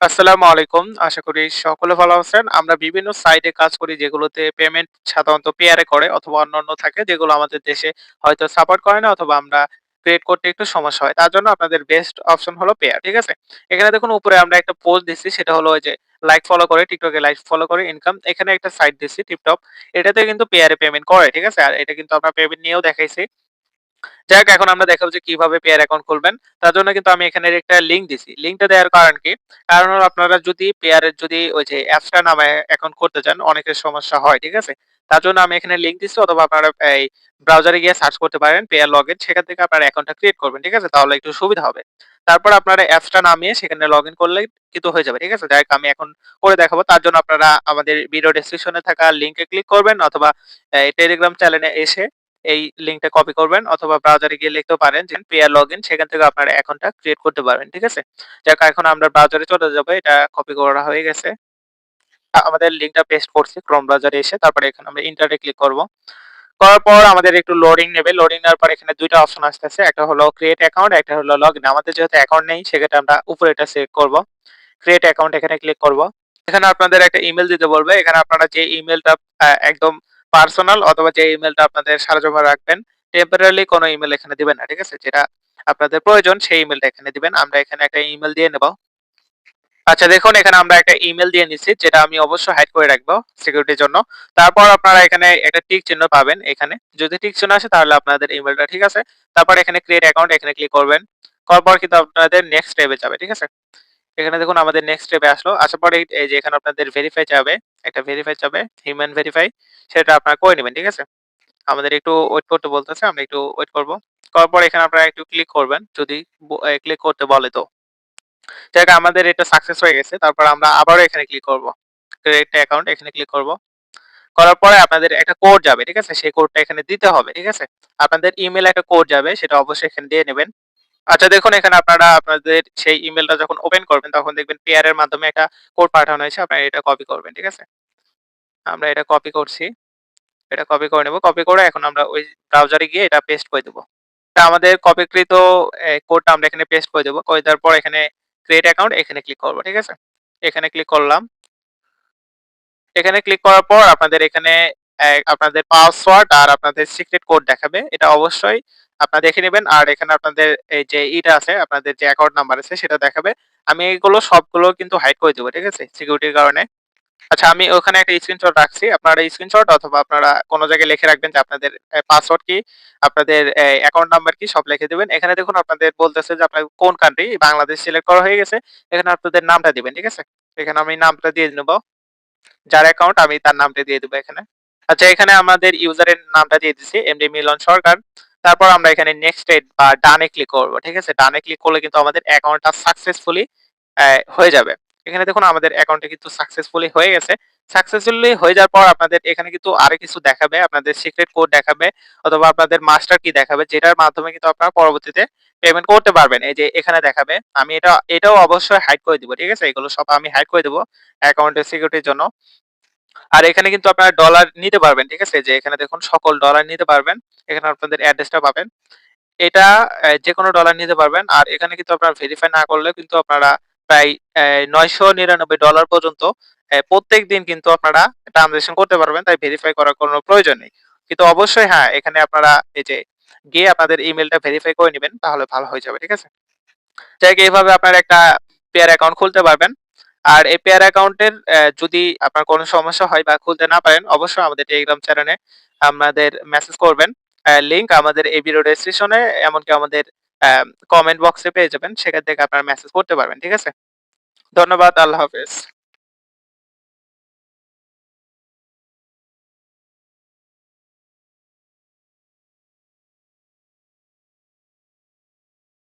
আসসালামু আলাইকুম। আশা করি সকলে ভালো আছেন। আমরা বিভিন্ন সাইটে কাজ করি যেগুলোতে পেমেন্ট সাধারণত পেয়ারে করে অথবা অন্যান্য থাকে যেগুলো আমাদের দেশে হয়তো সাপোর্ট করে না অথবা আমরা ক্রিয়েট করতে একটু সমস্যা হয়। তার জন্য আপনাদের বেস্ট অপশন হলো পেয়ার। ঠিক আছে? এখানে দেখুন উপরে আমরা একটা পোস্ট দিচ্ছি সেটা হলো ওই যে লাইক ফলো করে টিকটকে লাইক ফলো করে ইনকাম। এখানে একটা সাইট দিচ্ছি টিপটপ। এটাতে কিন্তু পেয়ারে পেমেন্ট করে। ঠিক আছে? আর এটা কিন্তু আমরা পেমেন্ট নিয়েও দেখাইছি। যাক এখন আমরা দেখাবো যে কিভাবে পেয়ার অ্যাকাউন্ট খুলবেন। তার জন্য কিন্তু আমি এখানের একটা লিংক দিছি। লিংকটা দেওয়ার কারণ কি? কারণ হলো আপনারা যদি পেয়ারের যদি ওই যে অ্যাপসটা নামায় অ্যাকাউন্ট করতে চান অনেকের সমস্যা হয়। ঠিক আছে? তার জন্য আমি এখানে লিংক দিচ্ছি অথবা আপনারা এই ব্রাউজারে গিয়ে সার্চ করতে পারেন পেয়ার লগইন সেখান থেকে আপনারা অ্যাকাউন্টটা ক্রিয়েট করবেন। ঠিক আছে? তাহলে একটু সুবিধা হবে। তারপর আপনারা অ্যাপসটা নামিয়ে সেখানে লগইন করলেই কিন্তু হয়ে যাবে। ঠিক আছে? যাই হোক আমি এখন করে দেখাবো। তার জন্য আপনারা আমাদের ভিডিও ডেসক্রিপশনে থাকা লিংকে ক্লিক করবেন অথবা টেলিগ্রাম চ্যানেলে এসে এই লিংকটা কপি করবেন অথবা ব্রাউজারে গিয়ে লিখতেও পারেন যে পেয়ার লগইন সেখান থেকে আপনারা অ্যাকাউন্টটা ক্রিয়েট করতে পারবেন। ঠিক আছে? যাক এখন আমরা ব্রাউজারে চলে যাব। এটা কপি করা হয়ে গেছে। আমাদের লিংকটা পেস্ট করছি ক্রোম ব্রাউজারে এসে তারপরে এখানে আমরা ইন্টারে ক্লিক করব। করার পর আমাদের একটু লোডিং নেবে। লোডিং নেওয়ার পর এখানে ২ টা অপশন আসতেছে। একটা হলো ক্রিয়েট অ্যাকাউন্ট, একটা হলো লগইন। আমাদের যেহেতু অ্যাকাউন্ট নেই সেক্ষেত্রে আমরা উপরে এটা সিলেক্ট করব। ক্রিয়েট অ্যাকাউন্ট এখানে ক্লিক করব। এখানে আপনাদের একটা ইমেইল দিতে বলবে। এখানে আপনারা যে ইমেইলটা একদম পার্সোনাল অথবা যে ইমেইলটা আপনাদের সারাজীবন রাখবেন, টেম্পোরারি কোনো ইমেইল এখানে দিবেন না। ঠিক আছে? যেটা আপনাদের প্রয়োজন সেই ইমেইলটা এখানে দিবেন। আমরা এখানে একটা ইমেইল দিয়ে নেব। আচ্ছা দেখুন এখানে আমরা একটা ইমেইল দিয়ে নিচ্ছি যেটা আমি অবশ্যই হাইড করে রাখবো সিকিউরিটির জন্য। তারপর আপনারা এখানে একটা টিক চিহ্ন পাবেন এখানে। যদি টিক চিহ্ন আসে তাহলে আপনাদের ইমেইলটা ঠিক আছে। তারপর এখানে ক্রিয়েট অ্যাকাউন্ট এখানে ক্লিক করবেন। করার পর কিন্তু আপনাদের নেক্সট স্টেপে যাবে। ঠিক আছে? এখানে দেখুন আমাদের নেক্সট স্টেপে আসলো। আসার পরে এই যে এখানে আপনাদের ভেরিফাই চাবে। একটা ভেরিফাই চাবে, হিউম্যান ভেরিফাই সেটা আপনারা করে নিবেন। ঠিক আছে? আমাদের একটু ওয়েট করতে বলতেছে। আমরা একটু ওয়েট করব। করার পর এখানে আপনারা একটু ক্লিক করবেন। যদি ক্লিক করতে বলে তো। যাক আমাদের এটা সাকসেস হয়ে গেছে। তারপর আমরা আবারও এখানে ক্লিক করব। ক্রিয়েট অ্যাকাউন্ট এখানে ক্লিক করব। করার পরে আপনাদের একটা কোড যাবে। ঠিক আছে? সেই কোডটা এখানে দিতে হবে। ঠিক আছে? আপনাদের ইমেইলে একটা কোড যাবে সেটা অবশ্যই এখানে দিয়ে নিবেন। আচ্ছা দেখুন এখানে আপনারা আপনাদের সেই ইমেইলটা যখন ওপেন করবেন তখন দেখবেন পেয়ার এর মাধ্যমে একটা কোড পাঠানো হয়েছে। আপনারা এটা কপি করবেন। ঠিক আছে? আমরা এটা কপি করছি। এটা কপি করে নেব। কপি করে এখন আমরা ওই ব্রাউজারে গিয়ে এটা পেস্ট করে দেব। তা আমাদের কপিকৃত কোডটা আমরা এখানে পেস্ট করে দেব। করে দেওয়ার পর এখানে ক্রিয়েট অ্যাকাউন্ট এখানে ক্লিক করব। ঠিক আছে? এখানে ক্লিক করলাম। এখানে ক্লিক করার পর আপনাদের এখানে আপনাদের পাসওয়ার্ড আর আপনাদের সিক্রেট কোড দেখাবে। এটা অবশ্যই আপনারা দেখে নিবেন। আর এখানে আপনাদের এই যে ইটা আছে, আপনাদের যে অ্যাকাউন্ট নাম্বার আছে সেটা দেখাবে। আমি এগুলো সবগুলো কিন্তু হাইড করে দেব। ঠিক আছে? সিকিউরিটির কারণে। আচ্ছা আমি ওখানে একটা স্ক্রিনশট রাখছি। আপনারা স্ক্রিনশট অথবা আপনারা কোন জায়গায় লিখে রাখবেন যে আপনাদের পাসওয়ার্ড কি, আপনাদের অ্যাকাউন্ট নাম্বার কি সব লিখে দিবেন। এখানে দেখুন আপনাদের বলতেছে যে আপনার কোন কান্ট্রি, বাংলাদেশ সিলেক্ট করা হয়ে গেছে। এখানে আপনাদের নামটা দিবেন। ঠিক আছে? এখানে আমি নামটা দিয়ে নেব। যার অ্যাকাউন্ট আমি তার নামটা দিয়ে দিব এখানে। আচ্ছা এখানে আমাদের ইউজারের নামটা দিয়ে দিছি এমডি মিলন সরকার। তারপর আমরা এখানে নেক্সট এ বা ডানে ক্লিক করব। ঠিক আছে? ডানে ক্লিক করলে কিন্তু আমাদের অ্যাকাউন্টটা সাকসেসফুলি হয়ে যাবে। এখানে দেখুন আমাদের অ্যাকাউন্টটা কিন্তু সাকসেসফুলি হয়ে গেছে। সাকসেসফুলি হয়ে যাওয়ার পর আপনাদের এখানে কিন্তু আরো কিছু দেখাবে। আপনাদের সিক্রেট কোড দেখাবে অথবা আপনাদের মাস্টার কি দেখাবে যেটার মাধ্যমে কিন্তু আপনারা পরবর্তীতে পেমেন্ট করতে পারবেন। এই যে এখানে দেখাবে। আমি এটাও অবশ্যই হাইড করে দিব। ঠিক আছে? এগুলো সব আমি হাইড করে দেব অ্যাকাউন্টের সিকিউরিটির জন্য। আর এখানে কিন্তু আপনারা ডলার নিতে পারবেন। ঠিক আছে? যে এখানে দেখুন সকল ডলার নিতে পারবেন। এখানে আপনাদের অ্যাড্রেসটা পাবেন। এটা যেকোনো ডলার নিতে পারবেন। আর এখানে কিন্তু আপনারা ভেরিফাই না করলেও কিন্তু আপনারা প্রায় $৯৯৯ পর্যন্ত প্রত্যেকদিন কিন্তু আপনারা ট্রান্সেকশন করতে পারবেন। তাই ভেরিফাই করার কোনো প্রয়োজন নেই। কিন্তু অবশ্যই হ্যাঁ, এখানে আপনারা এই যে গিয়ে আপনাদের ইমেইলটা ভেরিফাই করে নিবেন তাহলে ভালো হয়ে যাবে। ঠিক আছে? যাই হোক এইভাবে আপনারা একটা পেয়ার অ্যাকাউন্ট খুলতে পারবেন। আর এই পেয়ার অ্যাকাউন্টের যদি আপনার কোনো সমস্যা হয় বা খুলতে না পারেন অবশ্যই আমাদের টেলিগ্রাম চ্যানেলে আমাদের মেসেজ করবেন। লিংক আমাদের এই ভিডিও ডেসক্রিপশনে এমনকি আমাদের কমেন্ট বক্সে পেয়ে যাবেন। সেখান থেকে আপনারা মেসেজ করতে পারবেন। ঠিক আছে? ধন্যবাদ। আল্লাহ হাফেজ।